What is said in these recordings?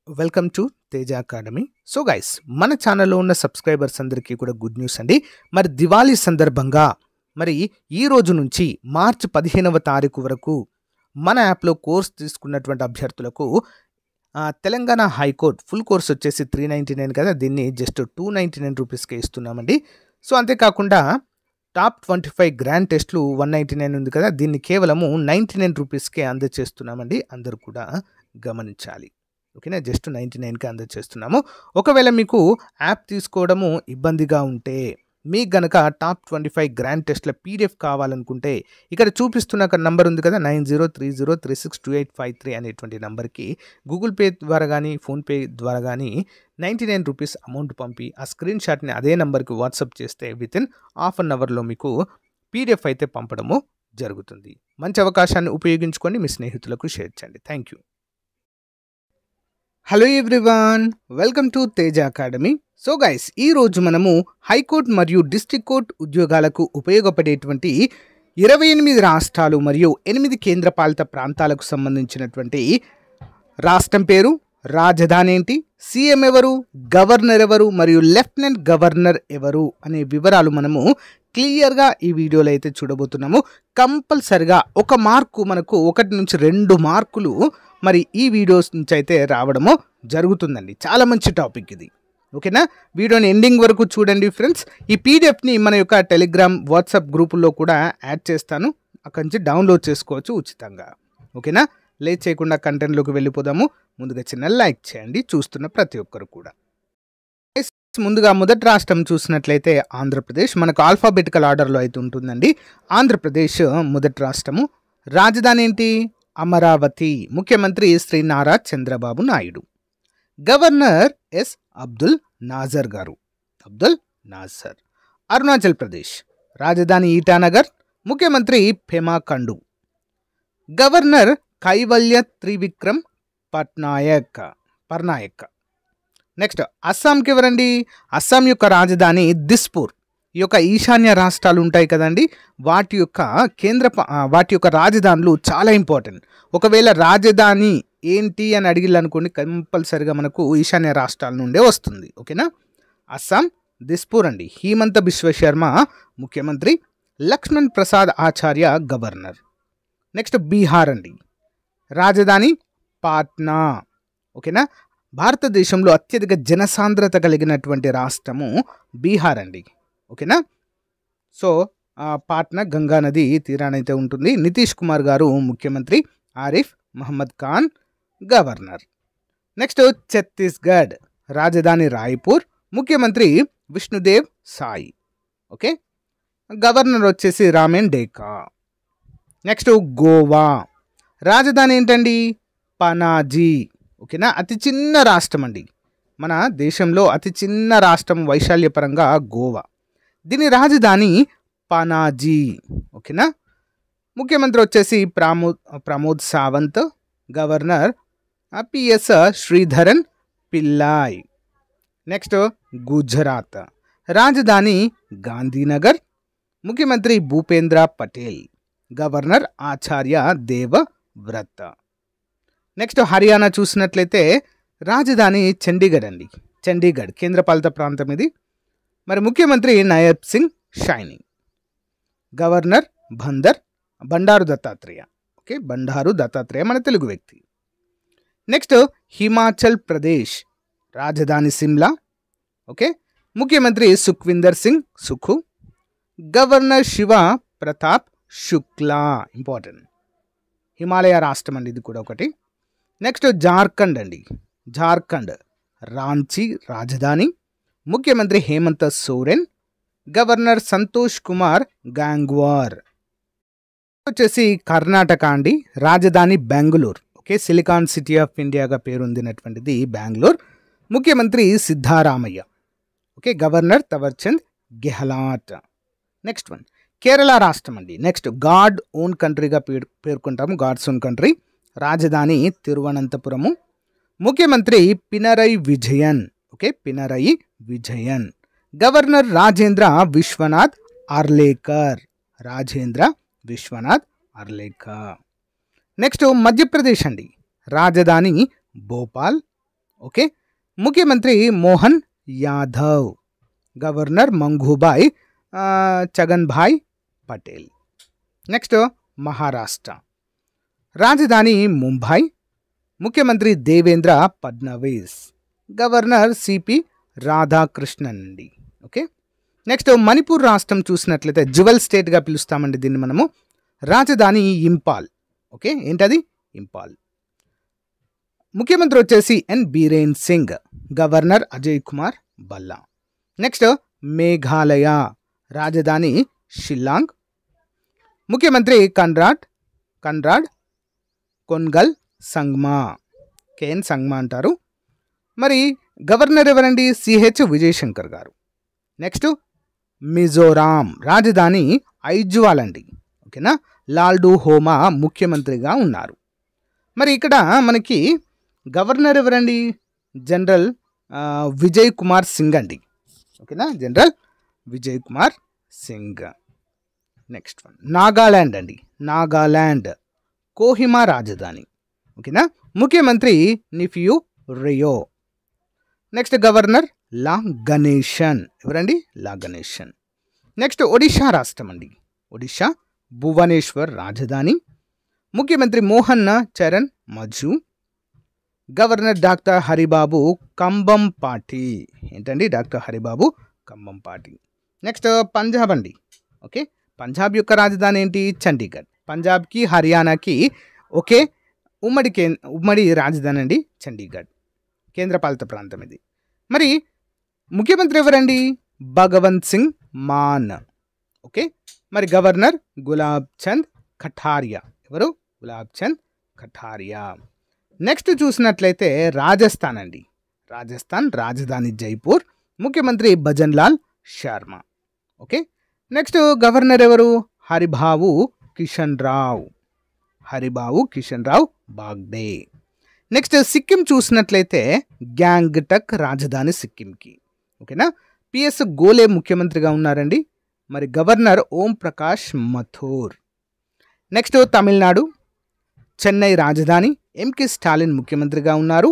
Welcome to Teja academy. So guys, మన ఛానల్లో ఉన్న సబ్స్క్రైబర్స్ అందరికీ కూడా గుడ్ న్యూస్ అండి. మరి దివాళీ సందర్భంగా మరి ఈ రోజు నుంచి మార్చి 15వ తారీఖు వరకు మన యాప్లో కోర్స్ తీసుకున్నటువంటి అభ్యర్థులకు తెలంగాణ హైకోర్టు ఫుల్ కోర్స్ వచ్చేసి 399 కదా, దీన్ని జస్ట్ 299 రూపీస్కే ఇస్తున్నామండి. సో అంతేకాకుండా టాప్ 25 గ్రాండ్ టెస్ట్లు 199 ఉంది కదా, దీన్ని కేవలము 99 రూపీస్కే అందజేస్తున్నామండి. అందరూ కూడా గమనించాలి. ఓకేనా, జస్ట్ 99కి అందజేస్తున్నాము. ఒకవేళ మీకు యాప్ తీసుకోవడము ఇబ్బందిగా ఉంటే, మీకు గనక టాప్ 25 గ్రాండ్ టెస్ట్ల పీడిఎఫ్ కావాలనుకుంటే ఇక్కడ చూపిస్తున్న నంబర్ ఉంది కదా, 9030362853 అనేటువంటి నంబర్కి గూగుల్ పే ద్వారా కానీ ఫోన్పే ద్వారా కానీ 99 రూపీస్ అమౌంట్ పంపి ఆ స్క్రీన్ షాట్ని అదే నెంబర్కి వాట్సాప్ చేస్తే వితిన్ హాఫ్ అన్ అవర్లో మీకు పీడిఎఫ్ అయితే పంపడము జరుగుతుంది. మంచి అవకాశాన్ని ఉపయోగించుకొని మీ స్నేహితులకు షేర్ చేయండి. Thank you. Hello everyone, welcome to Teja academy. So guys, ఈరోజు మనము హైకోర్టు మరియు డిస్ట్రిక్ట్ కోర్టు ఉద్యోగాలకు ఉపయోగపడేటువంటి 28 రాష్ట్రాలు మరియు 8 కేంద్రపాలిత ప్రాంతాలకు సంబంధించినటువంటి రాష్ట్రం పేరు, రాజధాని ఏంటి, సీఎం ఎవరు, గవర్నర్ ఎవరు మరియు లెఫ్టినెంట్ గవర్నర్ ఎవరు అనే వివరాలు మనము క్లియర్గా ఈ వీడియోలో అయితే చూడబోతున్నాము. కంపల్సరిగా ఒక మార్కు మనకు 1 నుంచి 2 మార్కులు మరి ఈ వీడియోస్ నుంచి అయితే రావడము జరుగుతుందండి. చాలా మంచి టాపిక్ ఇది. ఓకేనా, వీడియోని ఎండింగ్ వరకు చూడండి ఫ్రెండ్స్. ఈ పీడిఎఫ్ని మన యొక్క టెలిగ్రామ్ వాట్సాప్ గ్రూపుల్లో కూడా యాడ్ చేస్తాను, అక్కడి నుంచి డౌన్లోడ్ చేసుకోవచ్చు ఉచితంగా. ఓకేనా, లేట్ చేయకుండా కంటెంట్లోకి వెళ్ళిపోదాము. ముందుగా చిన్న లైక్ చేయండి చూస్తున్న ప్రతి ఒక్కరు కూడా. ముందుగా మొదటి రాష్ట్రం చూసినట్లయితే ఆంధ్రప్రదేశ్. మనకు ఆల్ఫాబెటికల్ ఆర్డర్లో అయితే ఉంటుందండి. ఆంధ్రప్రదేశ్ మొదటి రాష్ట్రము. రాజధాని ఏంటి, అమరావతి. ముఖ్యమంత్రి శ్రీ నారా చంద్రబాబు నాయుడు. గవర్నర్ ఎస్ అబ్దుల్ నాజర్ గారు, అబ్దుల్ నాజర్. అరుణాచల్ ప్రదేశ్. రాజధాని ఈటానగర్. ముఖ్యమంత్రి పెమా ఖండు. గవర్నర్ కైవల్య త్రివిక్రమ్ పట్నాయక్. నెక్స్ట్ అస్సాంకి ఎవరండి, అస్సాం యొక్క రాజధాని దిస్పూర్. ఈ యొక్క ఈశాన్య రాష్ట్రాలు ఉంటాయి కదండి, వాటి యొక్క రాజధానులు చాలా ఇంపార్టెంట్. ఒకవేళ రాజధాని ఏంటి అని అడిగిల్లనుకోండి, కంపల్సరిగా మనకు ఈశాన్య రాష్ట్రాల నుండే వస్తుంది. ఓకేనా, అస్సాం దిస్పూర్ అండి. హిమంత బిశ్వ శర్మ ముఖ్యమంత్రి, లక్ష్మణ్ ప్రసాద్ ఆచార్య గవర్నర్. నెక్స్ట్ బీహార్ అండి. రాజధాని పాట్నా. ఓకేనా, భారతదేశంలో అత్యధిక జనసాంద్రత కలిగినటువంటి రాష్ట్రము బీహార్ అండి. ఓకేనా, సో పాట్నా గంగా నది తీరానైతే ఉంటుంది. నితీష్ కుమార్ గారు ముఖ్యమంత్రి, ఆరిఫ్ మహమ్మద్ ఖాన్ గవర్నర్. నెక్స్ట్ ఛత్తీస్గఢ్. రాజధాని రాయ్పూర్. ముఖ్యమంత్రి విష్ణుదేవ్ సాయి. ఓకే, గవర్నర్ వచ్చేసి రామేన్ డేకా. నెక్స్ట్ గోవా. రాజధాని ఏంటండి, పనాజీ. ఓకేనా, అతి చిన్న రాష్ట్రం అండి. మన దేశంలో అతి చిన్న రాష్ట్రం వైశాల్యపరంగా గోవా. దీని రాజధాని పనాజీ. ఓకేనా, ముఖ్యమంత్రి వచ్చేసి Pramod Sawant. Governor PS Sridharan Pillai. Next Gujarat. రాజధాని గాంధీనగర్. ముఖ్యమంత్రి భూపేంద్ర పటేల్. గవర్నర్ ఆచార్య దేవవ్రత్. నెక్స్ట్ హర్యానా చూసినట్లయితే రాజధాని చండీగఢ్ అండి. చండీగఢ్ కేంద్రపాలిత ప్రాంతం ఇది. మరి ముఖ్యమంత్రి నయబ్ సింగ్ షైని. గవర్నర్ బండారు దత్తాత్రేయ. ఓకే, బండారు దత్తాత్రేయ మన తెలుగు వ్యక్తి. నెక్స్ట్ హిమాచల్ ప్రదేశ్. రాజధాని సిమ్లా. ఓకే, ముఖ్యమంత్రి సుఖ్విందర్ సింగ్ సుఖు. గవర్నర్ శివ ప్రతాప్ శుక్లా. ఇంపార్టెంట్, హిమాలయ రాష్ట్రం అండి ఇది కూడా ఒకటి. నెక్స్ట్ జార్ఖండ్ అండి. జార్ఖండ్ రాంచీ రాజధాని. ముఖ్యమంత్రి హేమంత్ సోరెన్. గవర్నర్ సంతోష్ కుమార్ గాంగ్వార్. వచ్చేసి కర్ణాటక అండి. రాజధాని Bengaluru. Okay, silicon city of ఇండియాగా పేరొందినటువంటిది బెంగళూరు. ముఖ్యమంత్రి Siddaramaiah. Okay, governor Thawarchand Gehlot. Next one Kerala రాష్ట్రం అండి. నెక్స్ట్ గాడ్ ఓన్ కంట్రీగా పేర్కొంటాము, గాడ్స్ ఓన్ కంట్రీ. రాజధాని తిరువనంతపురము. ముఖ్యమంత్రి Pinarayi Vijayan. Okay, Pinarayi Vijayan. Governor Rajendra Vishwanath Arlekar. Next Madhya Pradesh అండి. రాజధాని భోపాల్. ఓకే. ముఖ్యమంత్రి మోహన్ యాదవ్, గవర్నర్ మంగూభాయ్ చగన్భాయ్ పటేల్. నెక్స్ట్ మహారాష్ట్ర, రాజధాని ముంబై, ముఖ్యమంత్రి దేవేంద్ర ఫడ్నవీస్, గవర్నర్ సిపి రాధాకృష్ణన్ అండి. ఓకే. నెక్స్ట్ మణిపూర్ రాష్ట్రం చూసినట్లయితే జ్యువెల్ స్టేట్గా పిలుస్తామండి దీన్ని మనము. రాజధాని ఇంపాల్. ఓకే, ఏంటది? ఇంపాల్. ముఖ్యమంత్రి వచ్చేసి ఎన్ బీరేన్ సింగ్, గవర్నర్ అజయ్ కుమార్ భల్లా. నెక్స్ట్ మేఘాలయ, రాజధాని షిల్లాంగ్, ముఖ్యమంత్రి కన్రాడ్ కొన్గల్ సంగ్మా, కేఎన్ సంగ్మా అంటారు. మరి గవర్నర్ ఎవరండి? సిహెచ్ విజయశంకర్ గారు. నెక్స్ట్ మిజోరాం, రాజధాని ఐజ్వాల్ అండి. ఓకేనా, లాల్డు హోమా ముఖ్యమంత్రిగా ఉన్నారు. మరి ఇక్కడ మనకి గవర్నర్ ఎవరండి? జనరల్ విజయ్ కుమార్ సింగ్ అండి. ఓకేనా, general Vijay Kumar Singh. Next one Nagaland అండి. నాగాల్యాండ్ కోహిమా రాజధాని. ఓకేనా, ముఖ్యమంత్రి నిఫియు రియో. నెక్స్ట్ గవర్నర్ లా గణేషన్. ఎవరండి? లా గణేషన్. నెక్స్ట్ ఒడిషా రాష్ట్రం అండి. ఒడిషా భువనేశ్వర్ రాజధాని, ముఖ్యమంత్రి మోహన్ చరణ్ మజు, గవర్నర్ డాక్టర్ హరిబాబు కంబంపాటి. ఏంటండి? డాక్టర్ హరిబాబు కంబంపాటి. నెక్స్ట్ పంజాబ్ అండి. ఓకే, పంజాబ్ యొక్క రాజధాని ఏంటి? చండీగఢ్. పంజాబ్కి హర్యానాకి ఒకే ఉమ్మడి రాజధాని అండి చండీగఢ్, కేంద్రపాలిత ప్రాంతం ఇది. మరి ముఖ్యమంత్రి ఎవరండి? భగవంత్ సింగ్ మాన్. ఓకే, మరి గవర్నర్ గులాబ్ చంద్ కఠారియా. ఎవరు? గులాబ్ చంద్ కఠారియా. నెక్స్ట్ చూసినట్లయితే రాజస్థాన్ అండి. రాజస్థాన్ రాజధాని జైపూర్, ముఖ్యమంత్రి bhajan Lal Sharma. Okay, next governor ఎవరు? హరిబాబు కిషన్ రావు బాగ్డే. నెక్స్ట్ సిక్కిం చూసినట్లయితే గ్యాంగ్టక్ రాజధాని సిక్కింకి. ఓకేనా, పిఎస్ గోలే ముఖ్యమంత్రిగా ఉన్నారండి. మరి గవర్నర్ ఓం ప్రకాష్ మథూర్. నెక్స్ట్ తమిళనాడు, చెన్నై రాజధాని ఎంకే స్టాలిన్ ముఖ్యమంత్రిగా ఉన్నారు.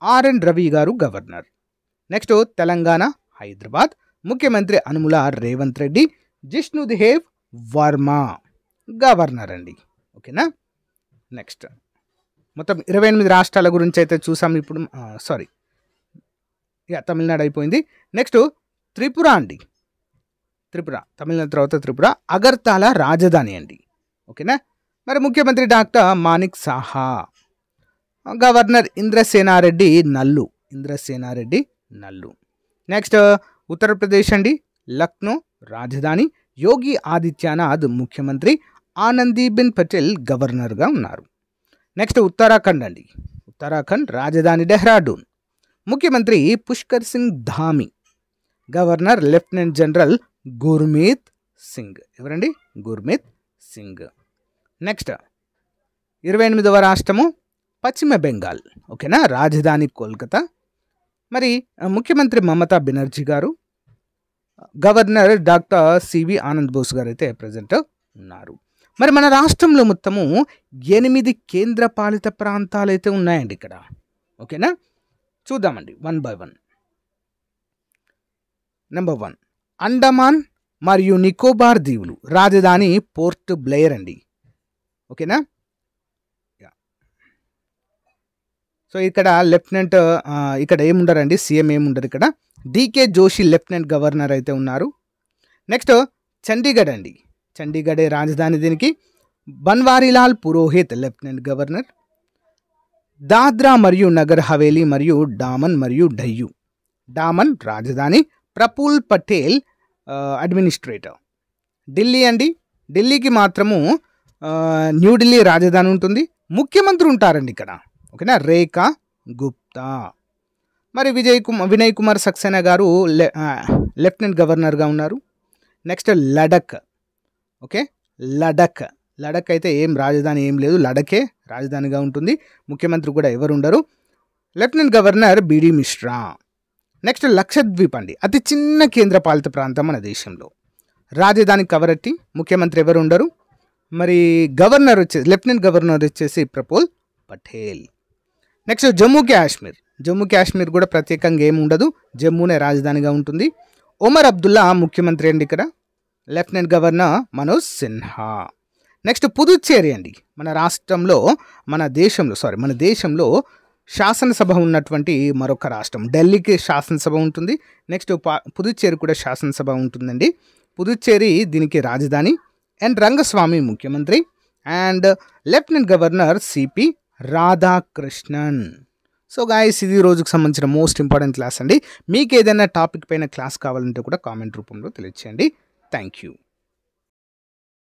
ఆర్ఎన్ రవి గారు గవర్నర్. నెక్స్ట్ తెలంగాణ హైదరాబాద్, ముఖ్యమంత్రి అనుముల రేవంత్ రెడ్డి, జిష్ణుదేవ్ వర్మ గవర్నర్ అండి. ఓకేనా, నెక్స్ట్ మొత్తం 28 రాష్ట్రాల గురించి అయితే చూసాం ఇప్పుడు. తమిళనాడు అయిపోయింది. నెక్స్ట్ త్రిపుర అండి. తమిళనాడు తర్వాత త్రిపుర అగర్తాల రాజధాని అండి. ఓకేనా, మరి ముఖ్యమంత్రి డాక్టర్ మాణిక్ సాహా, గవర్నర్ ఇంద్రసేనారెడ్డి నల్లు. నెక్స్ట్ ఉత్తరప్రదేశ్ అండి. లక్నో రాజధాని యోగి ఆదిత్యనాథ్ ముఖ్యమంత్రి, ఆనందీబెన్ పటేల్ గవర్నర్గా ఉన్నారు. నెక్స్ట్ ఉత్తరాఖండ్ అండి. ఉత్తరాఖండ్ రాజధాని డెహ్రాడూన్, ముఖ్యమంత్రి Pushkar Singh Dhami, governor lieutenant general Gurmeet Singh. ఎవరండి? గుర్మీత్ సింగ్. నెక్స్ట్ 28వ రాష్ట్రము పశ్చిమ బెంగాల్. ఓకేనా, రాజధాని కోల్కతా, మరి ముఖ్యమంత్రి మమతా బెనర్జీ గారు, గవర్నర్ డాక్టర్ సివి ఆనంద్ బోస్ గారు అయితే ప్రజెంట్ ఉన్నారు. మరి మన రాష్ట్రంలో మొత్తము 8 కేంద్రపాలిత ప్రాంతాలు అయితే ఉన్నాయండి ఇక్కడ. ఓకేనా, చూద్దామండి 1 by 1. నెంబర్ 1 అండమాన్ మరియు నికోబార్ దీవులు, రాజధాని పోర్ట్ బ్లెయిర్ అండి. ఓకేనా, సో ఇక్కడ లెఫ్టినెంట్ ఇక్కడ ఏముండరండి, సీఎం ఏముండరు ఇక్కడ. డికే జోషి లెఫ్టినెంట్ గవర్నర్ అయితే ఉన్నారు. నెక్స్ట్ చండీగఢ్ అండి. చండీగఢే రాజధాని దీనికి. Banwarilal Purohit lieutenant governor. దాద్రా మరియు నగర్ హవేలీ మరియు డామన్ మరియు డయ్యూ. డామన్ రాజధాని ప్రఫుల్ పటేల్ అడ్మినిస్ట్రేటర్. ఢిల్లీ అండి. ఢిల్లీకి మాత్రము న్యూఢిల్లీ రాజధాని ఉంటుంది. ముఖ్యమంత్రి ఉంటారండి ఇక్కడ. ఓకేనా, రేఖా గుప్తా. మరి వినయ్ కుమార్ సక్సేనా గారు లెఫ్టినెంట్ గవర్నర్గా ఉన్నారు. నెక్స్ట్ లడక్. ఓకే, లడక్ అయితే ఏం రాజధాని ఏం లేదు, లడకే రాజధానిగా ఉంటుంది. ముఖ్యమంత్రి కూడా ఎవరు ఉండరు. లెఫ్టినెంట్ గవర్నర్ బిడి మిశ్రా. నెక్స్ట్ లక్షద్వీప్ అండి, అతి చిన్న కేంద్రపాలిత ప్రాంతం మన దేశంలో. రాజధాని కవరట్టి, ముఖ్యమంత్రి ఎవరు ఉండరు. మరి లెఫ్టినెంట్ గవర్నర్ వచ్చేసి ప్రఫుల్ పటేల్. నెక్స్ట్ జమ్మూ కాశ్మీర్, జమ్మూ కాశ్మీర్ కూడా ప్రత్యేకంగా ఏమి ఉండదు, జమ్మూనే రాజధానిగా ఉంటుంది. ఒమర్ అబ్దుల్లా ముఖ్యమంత్రి అండి ఇక్కడ. Lieutenant governor Manoj Sinha. Next Puducherry అండి. మన దేశంలో శాసనసభ ఉన్నటువంటి మరొక రాష్ట్రం. ఢిల్లీకి శాసనసభ ఉంటుంది, నెక్స్ట్ పుదుచ్చేరి కూడా శాసనసభ ఉంటుందండి. పుదుచ్చేరి దీనికి రాజధాని. అండ్ రంగస్వామి ముఖ్యమంత్రి and lieutenant governor CP Radhakrishnan. So guys, ఇది రోజుకు సంబంధించిన మోస్ట్ ఇంపార్టెంట్ క్లాస్ అండి. మీకు ఏదైనా టాపిక్ పైన క్లాస్ కావాలంటే కూడా కామెంట్ రూపంలో తెలియచేయండి. Thank you.